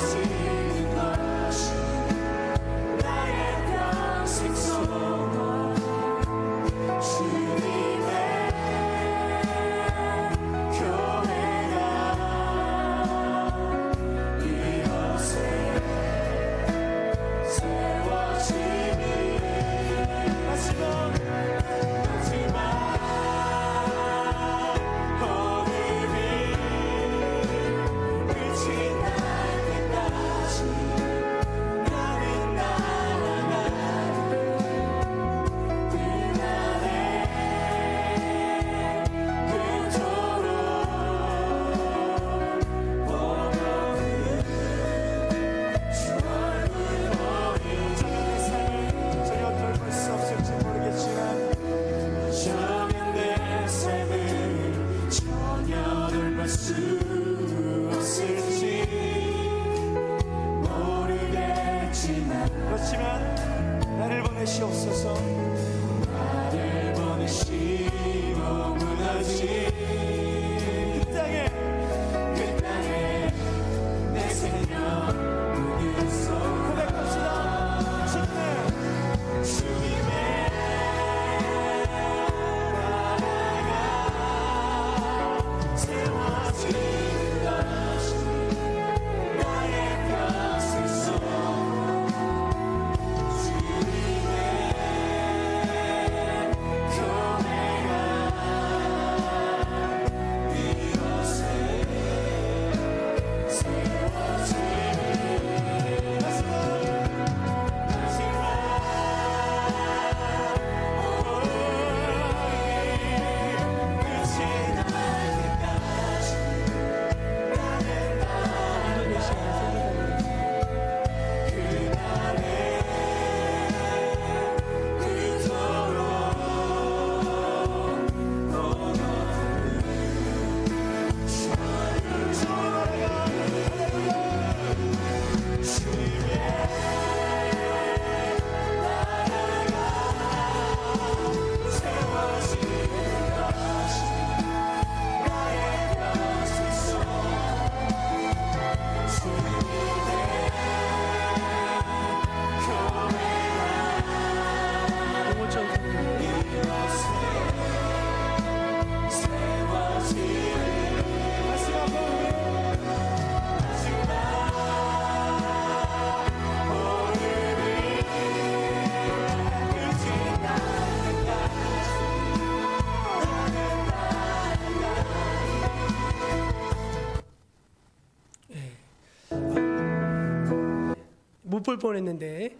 볼 뻔했는데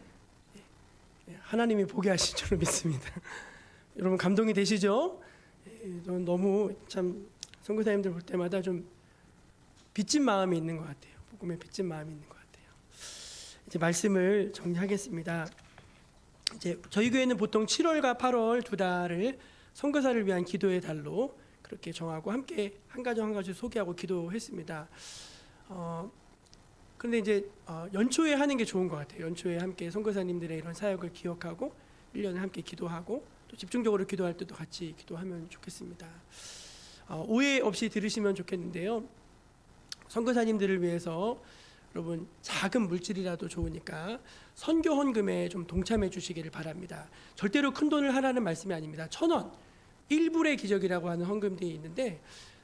하나님이 보게 하실 줄로 믿습니다. 여러분 감동이 되시죠? 저는 너무 참 선교사님들 볼 때마다 좀 빚진 마음이 있는 것 같아요. 복음에 빚진 마음이 있는 것 같아요. 이제 말씀을 정리하겠습니다. 이제 저희 교회는 보통 7월과 8월 두 달을 선교사를 위한 기도의 달로 그렇게 정하고 함께 한 가정 한 가정 소개하고 기도했습니다. 그런데 이제 연초에 하는 게 좋은 것 같아요. 연초에 함께 선교사님들의 이런 사역을 기억하고 1년을 함께 기도하고 또 집중적으로 기도할 때도 같이 기도하면 좋겠습니다. 오해 없이 들으시면 좋겠는데요. 선교사님들을 위해서 여러분 작은 물질이라도 좋으니까 선교 헌금에 좀 동참해 주시기를 바랍니다. 절대로 큰 돈을 하라는 말씀이 아닙니다. 1,000원, 1불의 기적이라고 하는 헌금들이 있는데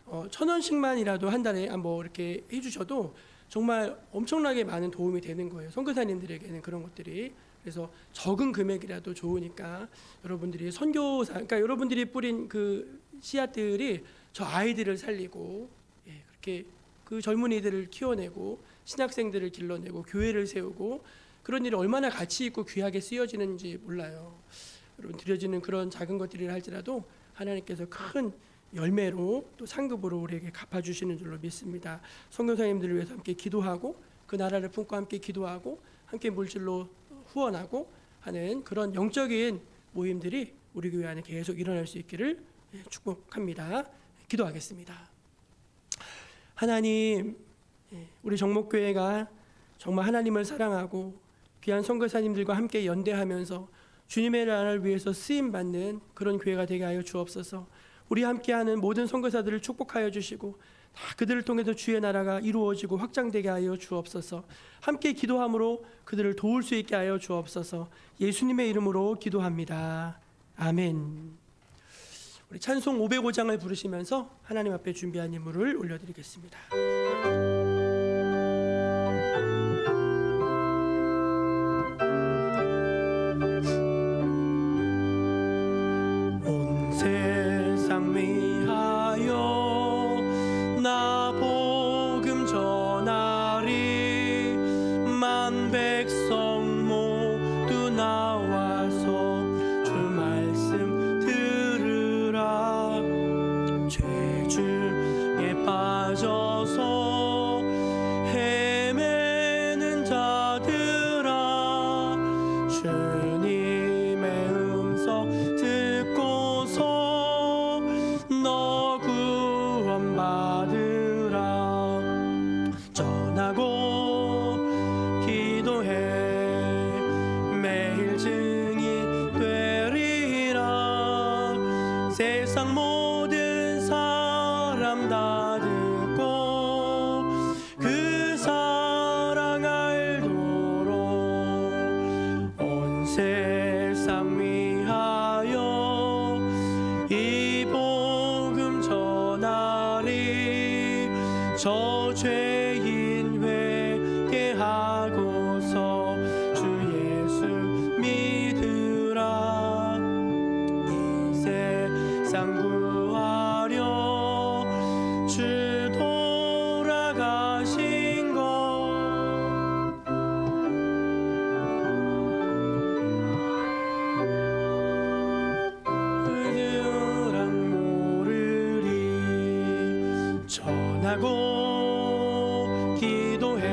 1,000원씩만이라도 한 달에 뭐 이렇게 해주셔도 정말 엄청나게 많은 도움이 되는 거예요. 선교사님들에게는 그런 것들이. 그래서 적은 금액이라도 좋으니까 여러분들이 선교사, 그러니까 여러분들이 뿌린 그 씨앗들이 저 아이들을 살리고 그렇게 그 젊은이들을 키워내고 신학생들을 길러내고 교회를 세우고 그런 일이 얼마나 가치 있고 귀하게 쓰여지는지 몰라요. 여러분 드려지는 그런 작은 것들이라 할지라도 하나님께서 큰 열매로 또 상급으로 우리에게 갚아주시는 줄로 믿습니다. 선교사님들을 위해서 함께 기도하고 그 나라를 품고 함께 기도하고 함께 물질로 후원하고 하는 그런 영적인 모임들이 우리 교회 안에 계속 일어날 수 있기를 축복합니다. 기도하겠습니다. 하나님, 우리 정목교회가 정말 하나님을 사랑하고 귀한 선교사님들과 함께 연대하면서 주님의 나라를 위해서 쓰임받는 그런 교회가 되게 하여 주옵소서. 우리 함께하는 모든 선교사들을 축복하여 주시고 다 그들을 통해서 주의 나라가 이루어지고 확장되게 하여 주옵소서. 함께 기도함으로 그들을 도울 수 있게 하여 주옵소서. 예수님의 이름으로 기도합니다. 아멘. 우리 찬송 505장을 부르시면서 하나님 앞에 준비한 예물을 올려드리겠습니다. 온 세상 위하여 나 복음 전하리 만 백성 모두 나와서 주 말씀 들으라. 죄 중에 빠져서 헤매는 자들아 주님의 음성 듣고서 너 구원받으라. 전하고 기도해 매일 증인 되리라. 세상 모든 사람 다 듣고 그 사랑 알도록 온 세상 위하여 이 복음 전하리. 저 죄인 회개하고서 주 예수 믿으라. 이 세상 구하려 주 돌아가신 것 그들은 모르리. 전하고 기도해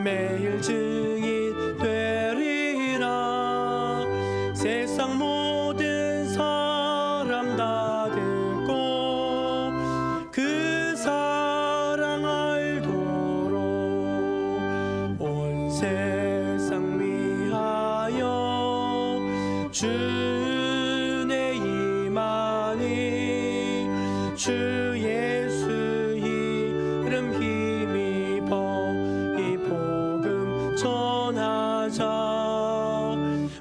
매일 증인 되리라. 세상 모든 사람 다 듣고 그 사랑 알도록 온 세상 위하여 주의 임하니. 주 예수 이름 힘입어 이 복음 전하자.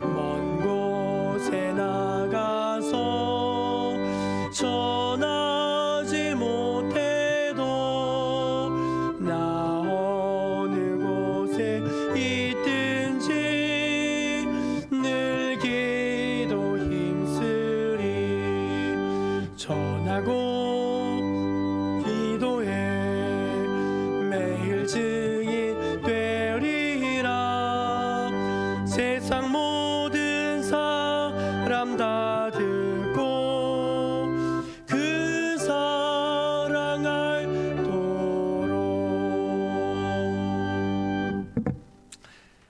먼 곳에 나가서 전하지 못해도 나 어느 곳에 있든지 늘 기도 힘쓰리. 전하고 기도해 매일 증인 되리라.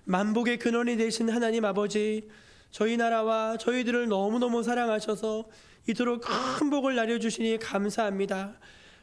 만복의 근원이 되신 하나님 아버지, 저희 나라와 저희들을 너무너무 사랑하셔서 이토록 큰 복을 나려주시니 감사합니다.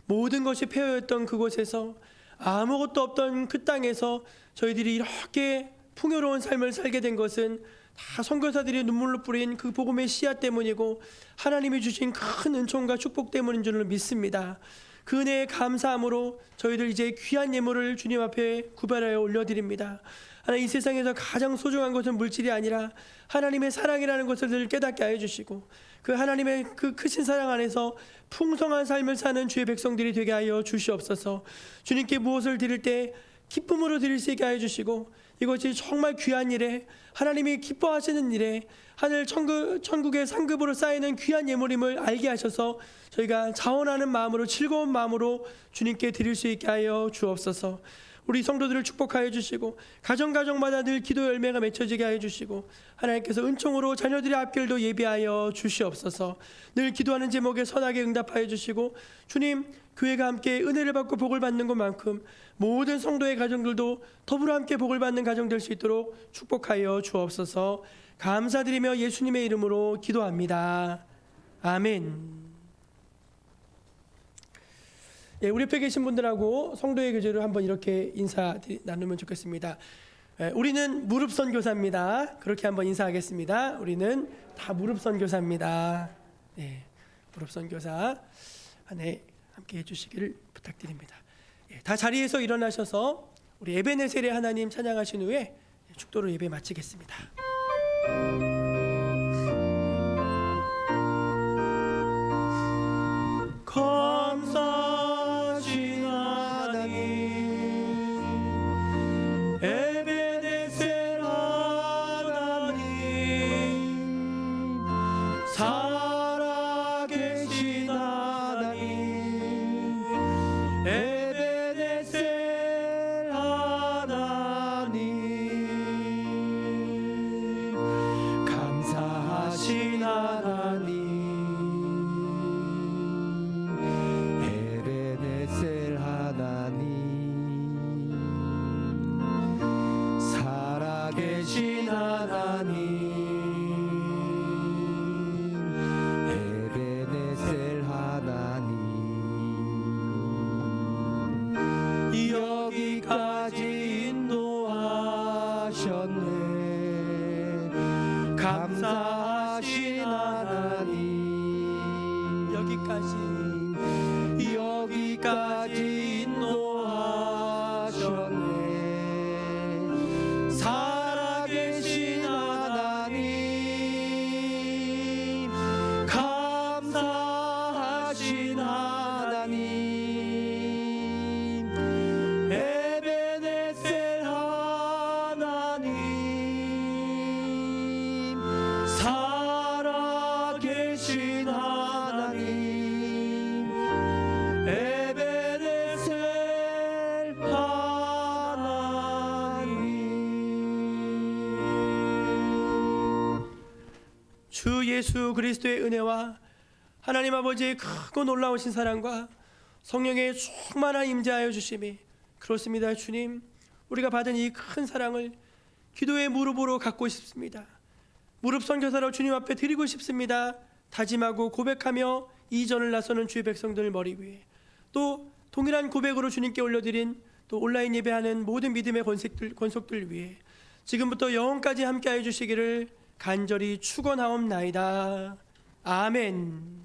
모든 것이 폐허였던 그곳에서, 아무것도 없던 그 땅에서 저희들이 이렇게 풍요로운 삶을 살게 된 것은 다 선교사들이 눈물로 뿌린 그 복음의 씨앗 때문이고 하나님이 주신 큰 은총과 축복 때문인 줄을 믿습니다. 그 은혜에 감사함으로 저희들 이제 귀한 예물을 주님 앞에 구별하여 올려드립니다. 하나님, 이 세상에서 가장 소중한 것은 물질이 아니라 하나님의 사랑이라는 것을 늘 깨닫게 하여 주시고, 그 하나님의 그 크신 사랑 안에서 풍성한 삶을 사는 주의 백성들이 되게 하여 주시옵소서. 주님께 무엇을 드릴 때 기쁨으로 드릴 수 있게 하여 주시고, 이것이 정말 귀한 일에, 하나님이 기뻐하시는 일에, 하늘 천국의 상급으로 쌓이는 귀한 예물임을 알게 하셔서 저희가 자원하는 마음으로, 즐거운 마음으로 주님께 드릴 수 있게 하여 주옵소서. 우리 성도들을 축복하여 주시고, 가정마다 늘 기도 열매가 맺혀지게 하여 주시고, 하나님께서 은총으로 자녀들의 앞길도 예비하여 주시옵소서. 늘 기도하는 제목에 선하게 응답하여 주시고, 주님, 교회가 함께 은혜를 받고 복을 받는 것만큼 모든 성도의 가정들도 더불어 함께 복을 받는 가정 될 수 있도록 축복하여 주옵소서. 감사드리며 예수님의 이름으로 기도합니다. 아멘. 예, 우리 옆에 계신 분들하고 성도의 교제로 한번 이렇게 인사 나누면 좋겠습니다. 우리는 무릎 선교사입니다. 그렇게 한번 인사하겠습니다. 우리는 다 무릎 선교사입니다. 네, 무릎 선교사 안에 함께 해주시기를 부탁드립니다. 예, 다 자리에서 일어나셔서 우리 에베네셀의 하나님 찬양하신 후에 축도로 예배 마치겠습니다. 감사하신 하나님, 에베네셀 하나님, 살아계신 하나님, 에베네셀 하나님, 감사하신 하나님, 에베네셀 하나님, 살아계신 하나님, 에베네셀 하나님, 여기까지 인도하셨네. 감사하신 하나님, 여기까지 인도하셨네. 살아계신 하나님, 감사하신 하나님, 에베네셀 하나님, 살아계신 하나님, 에베네셀 하나님. 주 예수 그리스도의 은혜와 하나님 아버지의 크고 놀라우신 사랑과 성령의 충만한 임재하여 주심이, 그렇습니다. 주님, 우리가 받은 이 큰 사랑을 기도의 무릎으로 갖고 싶습니다. 무릎 선교사로 주님 앞에 드리고 싶습니다. 다짐하고 고백하며 이전을 나서는 주의 백성들 머리 위에, 또 동일한 고백으로 주님께 올려드린 또 온라인 예배하는 모든 믿음의 권속들 위에 지금부터 영원까지 함께하여 주시기를 간절히 축원하옵나이다. 아멘.